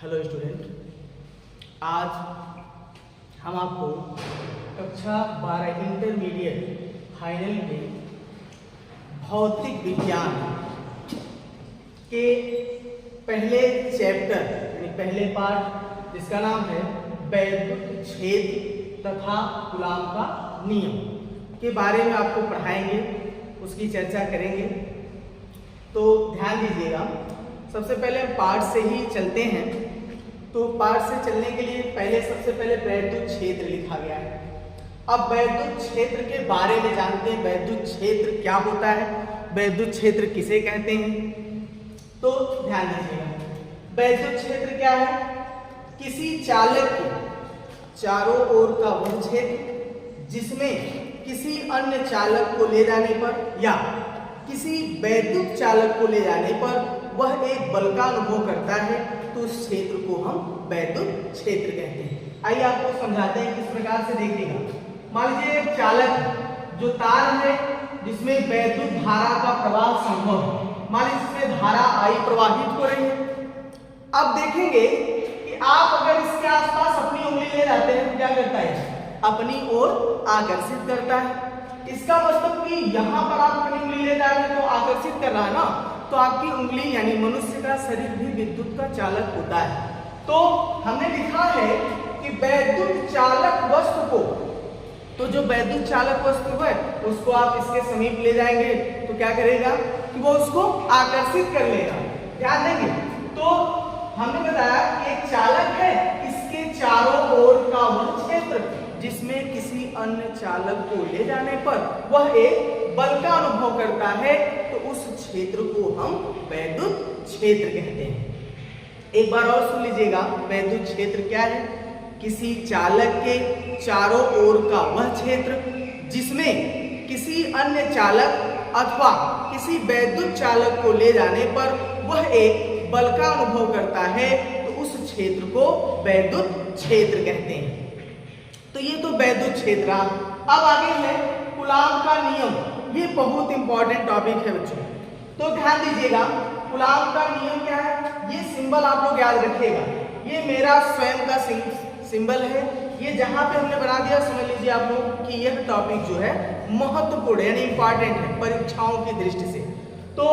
Hello student, आज हम आपको कक्षा 12 इंटरमीडिएट फाइनल के भौतिक विज्ञान के पहले चैप्टर यानी पहले पार्ट जिसका नाम है वैद्युत क्षेत्र तथा कूलाम का नियम के बारे में आपको पढ़ाएंगे, उसकी चर्चा करेंगे। तो ध्यान दीजिएगा, सबसे पहले हम पार्ट से ही चलते हैं। तो पार्ट से चलने के लिए सबसे पहले वैद्युत क्षेत्र लिखा गया है। अब वैद्युत क्षेत्र के बारे में जानते हैं, वैद्युत क्षेत्र क्या होता है, वैद्युत क्षेत्र किसे कहते हैं। तो ध्यान दीजिएगा, वैद्युत क्षेत्र क्या है? किसी चालक के चारों ओर का वह क्षेत्र जिसमें किसी अन्य चालक को ले जाने पर या किसी वैद्युत चालक को ले जाने पर वह एक बल का अनुभव करता है, तो उस क्षेत्र को हम वैद्युत क्षेत्र कहते हैं। आइए आपको समझाते हैं किस प्रकार से। देखिएगा, मान लीजिए एक चालक जो तार है जिसमें वैद्युत धारा का प्रवाह संभव है, मान लीजिए इसमें धारा I प्रवाहित हो रही है। अब देखेंगे कि आप अगर इसके आसपास अपनी उंगली ले जाते हैं तो क्या करता है? अपनी ओर आकर्षित करता है। इसका मतलब कि यहाँ पर आप अपनी उंगली ले जा रहे हैं तो आकर्षित कर रहा है ना, तो आपकी उंगली यानी मनुष्य का शरीर भी विद्युत का चालक होता है। तो हमने लिखा है कि वैद्युत चालक वस्तु को, तो जो वैद्युत चालक वस्तु है उसको आप इसके समीप ले जाएंगे तो क्या करेगा कि वो उसको आकर्षित कर लेगा। ध्यान देंगे, तो हमने बताया कि एक चालक है, इसके चारों ओर का वह क्षेत्र जिसमें किसी अन्य चालक को ले जाने पर वह एक बल का अनुभव करता है, तो उस क्षेत्र को हम वैद्युत क्षेत्र कहते हैं। एक बार और सुन लीजिएगा, वैद्युत क्षेत्र क्या है? किसी चालक के चारों ओर का वह क्षेत्र जिसमें किसी अन्य चालक अथवा किसी वैद्युत चालक को ले जाने पर वह एक बल का अनुभव करता है, तो उस क्षेत्र को वैद्युत क्षेत्र कहते हैं। तो ये तो वैद्युत क्षेत्र। अब आगे है कूलाम का नियम। ये बहुत इंपॉर्टेंट टॉपिक है बच्चों, तो ध्यान दीजिएगा। कूलाम का नियम क्या है? ये सिंबल आप लोग याद रखिएगा, ये मेरा स्वयं का सिंबल है। ये जहां पे हमने बना दिया, समझ लीजिए आप लोग कि यह टॉपिक जो है महत्वपूर्ण यानी इंपॉर्टेंट है परीक्षाओं की दृष्टि से। तो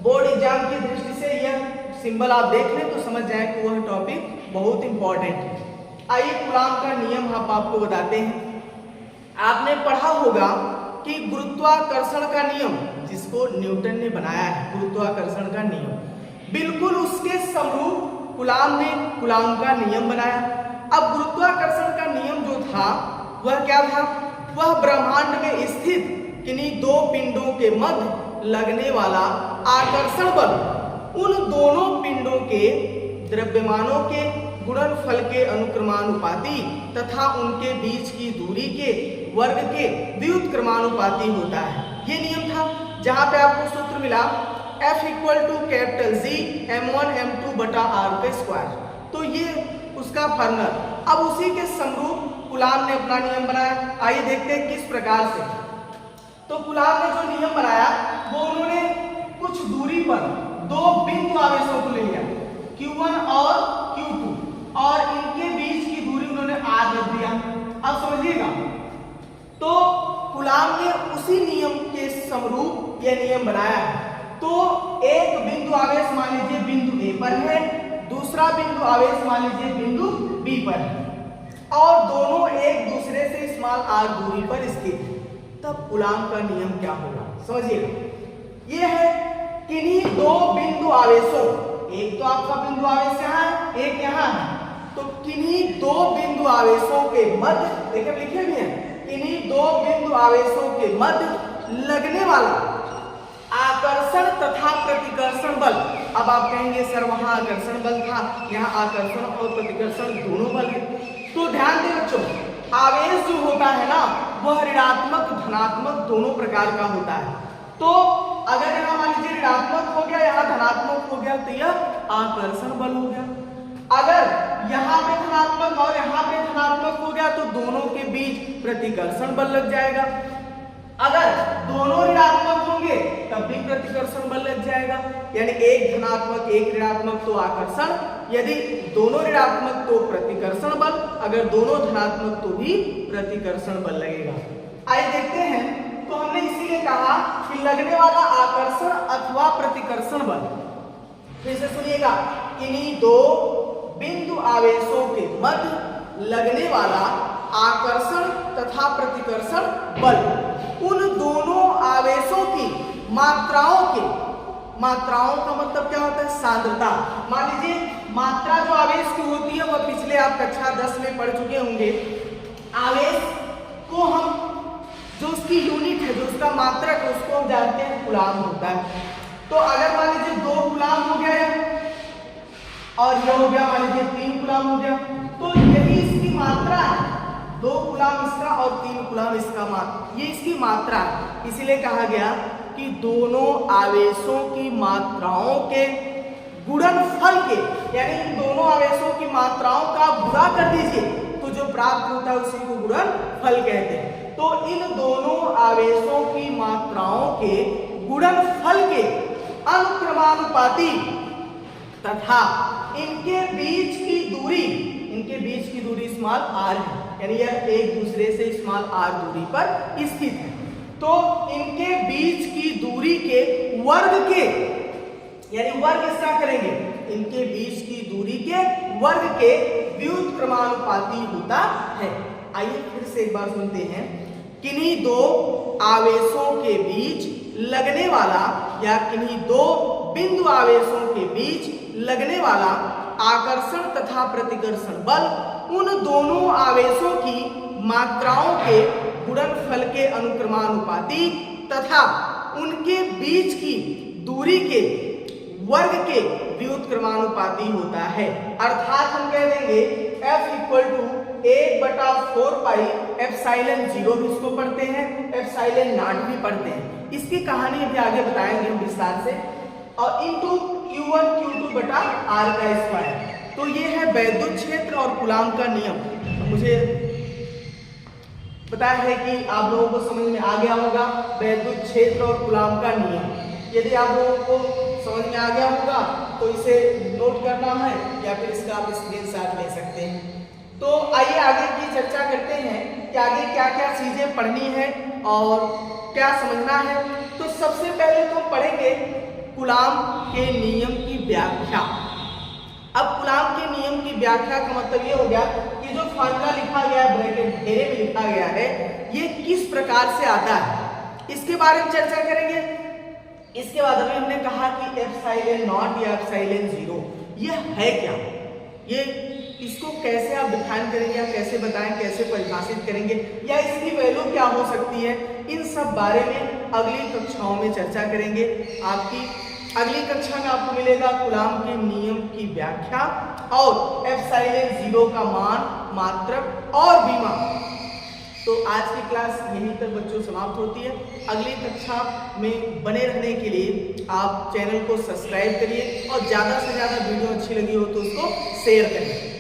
बोर्ड एग्जाम की दृष्टि से यह सिंबल आप देख लें तो समझ जाए कि वह टॉपिक बहुत इंपॉर्टेंट है। आइए कूलाम का नियम हम आपको बताते हैं। आपने पढ़ा होगा कि गुरुत्वाकर्षण का नियम, जिसको न्यूटन ने बनाया है, गुरुत्वाकर्षण का नियम बिल्कुल उसके समरूप कूलाम ने कूलाम का नियम बनाया। अब गुरुत्वाकर्षण का नियम जो था वह क्या था? वह ब्रह्मांड में स्थित किन्हीं दो पिंडों के मध्य लगने वाला आकर्षण बल उन दोनों पिंडों के द्रव्यमानों के गुणनफल के अनुक्रमानुपाती तथा उनके बीच की दूरी के वर्ग के व्युत्क्रमानुपाती होता है। ये नियम था, जहां पे आपको सूत्र मिला F = G m1 m2 बटा r का स्क्वायर। तो ये उसका फॉर्मूला। अब उसी के समरूप कूलाम ने अपना नियम बनाया। आइए देखते हैं किस प्रकार से। तो कूलाम ने जो नियम बनाया वो उन्होंने कुछ दूरी पर दो बिंदु आवेशों को ले लिया, Q1 और Q2, और इनके बीच की दूरी उन्होंने r रख दिया। अब समझिएगा, तो कूलाम ने उसी नियम के समरूप यह नियम बनाया है। तो एक बिंदु आवेश मान लीजिए बिंदु A पर है, दूसरा बिंदु आवेश मान लीजिए बिंदु B पर है, और दोनों एक दूसरे से स्मॉल r दूरी पर स्थित है। तब कूलाम का नियम क्या होगा समझिएगा। यह है किन्हीं दो बिंदु आवेशों, एक तो आपका बिंदु आवेश यहाँ है, एक यहाँ है, तो किन्हीं दो बिंदु आवेशों के मध्य, देखिए लिखे भी हैं, किन्हीं दो बिंदु आवेशों के मध्य लगने वाला आकर्षण तथा प्रतिकर्षण बल। अब आप कहेंगे सर वहां आकर्षण बल था, यहाँ आकर्षण और प्रतिकर्षण दोनों बल है। तो ध्यान दें बच्चों, आवेश जो होता है ना वह ऋणात्मक धनात्मक दोनों प्रकार का होता है। तो अगर यहाँ मान लीजिए ऋणात्मक हो गया, यहाँ धनात्मक हो गया, तो यह आकर्षण बल हो गया। अगर यहाँ पे धनात्मक और यहाँ पे धनात्मक हो गया तो दोनों के बीच प्रतिकर्षण बल लग जाएगा। अगर दोनों ऋणात्मक होंगे तब भी प्रतिकर्षण बल लग जाएगा, यानी एक धनात्मक एक ऋणात्मक तो आकर्षण यदि दोनों ऋणात्मक तो प्रतिकर्षण बल, अगर दोनों धनात्मक तो भी प्रतिकर्षण बल लगेगा। आइए देखते हैं। तो हमने इसीलिए कहा कि लगने वाला आकर्षण अथवा प्रतिकर्षण बल, फिर से सुनिएगा, इन्हीं दो बिंदु आवेशों के मध्य लगने वाला आकर्षण तथा प्रतिकर्षण बल उन दोनों आवेशों की मात्राओं का मतलब क्या होता है? सांद्रता। मान लीजिए मात्रा जो आवेश की होती है वह पिछले आप कक्षा 10 में पढ़ चुके होंगे। आवेश को हम जो उसकी यूनिट है, जो उसका मात्रक है, उसको हम जानते हैं कूलाम होता है। तो अगर मान लीजिए 2 कूलाम हो गया और यह हो गया मान लीजिए 3 कूलाम हो गया, तो यही इसकी मात्रा है। 2 कूलाम इसका और 3 कूलाम इसका ये इसकी मात्रा है। इसीलिए कहा गया कि दोनों आवेशों की मात्राओं के गुणनफल के, यानी इन दोनों आवेशों की मात्राओं का गुणा कर दीजिए तो जो प्राप्त होता है उसी को गुणनफल कहते हैं। तो इन दोनों आवेशों की मात्राओं के गुणनफल के अनुक्रमानुपाती तथा इनके बीच की दूरी स्मॉल r है, यानी यह एक दूसरे से स्मॉल r दूरी पर स्थित है। तो इनके बीच की दूरी के वर्ग के, यानी वर्ग इसका करेंगे, इनके बीच की दूरी के वर्ग के व्युत्क्रमानुपाती होता है। आइए फिर से एक बार सुनते हैं। किन्हीं दो आवेशों के बीच लगने वाला या किन्हीं दो बिंदु आवेशों के बीच लगने वाला आकर्षण तथा प्रतिकर्षण बल उन दोनों आवेशों की मात्राओं के गुणनफल के अनुक्रमानुपाती तथा उनके बीच की दूरी के वर्ग के व्युत्क्रमानुपाती होता है। अर्थात हम कह देंगे F equal to 1/4 pi epsilon 0 भी इसको पढ़ते हैं, एप्सिलॉन नॉट भी पढ़ते हैं। इसकी कहानी अभी आगे बताएंगे हम विस्तार से। और इनटू Q1 Q2 बटा R का स्क्वायर। तो ये है वैद्युत क्षेत्र और कूलाम का नियम। मुझे पता है कि आप लोगों को समझ में आ गया होगा वैद्युत क्षेत्र और कूलाम का नियम। यदि आप लोगों को समझ में आ गया होगा तो इसे नोट करना है या फिर इसका आप स्क्रीनशॉट ले सकते हैं। तो आइए आगे की चर्चा करते हैं कि आगे क्या क्या चीजें पढ़नी है और क्या समझना है। तो सबसे पहले तो पढ़ेंगे कूलाम के नियम की व्याख्या। अब कूलाम के नियम की व्याख्या का मतलब ये हो गया कि जो फॉर्मूला लिखा गया है ब्रैकेट घेरे में लिखा गया है ये किस प्रकार से आता है, इसके बारे में चर्चा करेंगे। इसके बाद अभी हमने कहा कि एप्सिलॉन नॉट या एप्सिलॉन 0 ये है क्या, ये इसको कैसे आप डिफाइन करेंगे या कैसे बताएं, कैसे परिभाषित करेंगे या इसकी वैल्यू क्या हो सकती है, इन सब बारे में अगली कक्षाओं में चर्चा करेंगे। आपकी अगली कक्षा में आपको मिलेगा कूलाम के नियम की व्याख्या और एप्सिलॉन 0 का मान, मात्रक और विमा। तो आज की क्लास यहीं तक बच्चों समाप्त होती है। अगली कक्षा में बने रहने के लिए आप चैनल को सब्सक्राइब करिए और ज़्यादा से ज़्यादा वीडियो अच्छी लगी हो तो उसको शेयर करिए।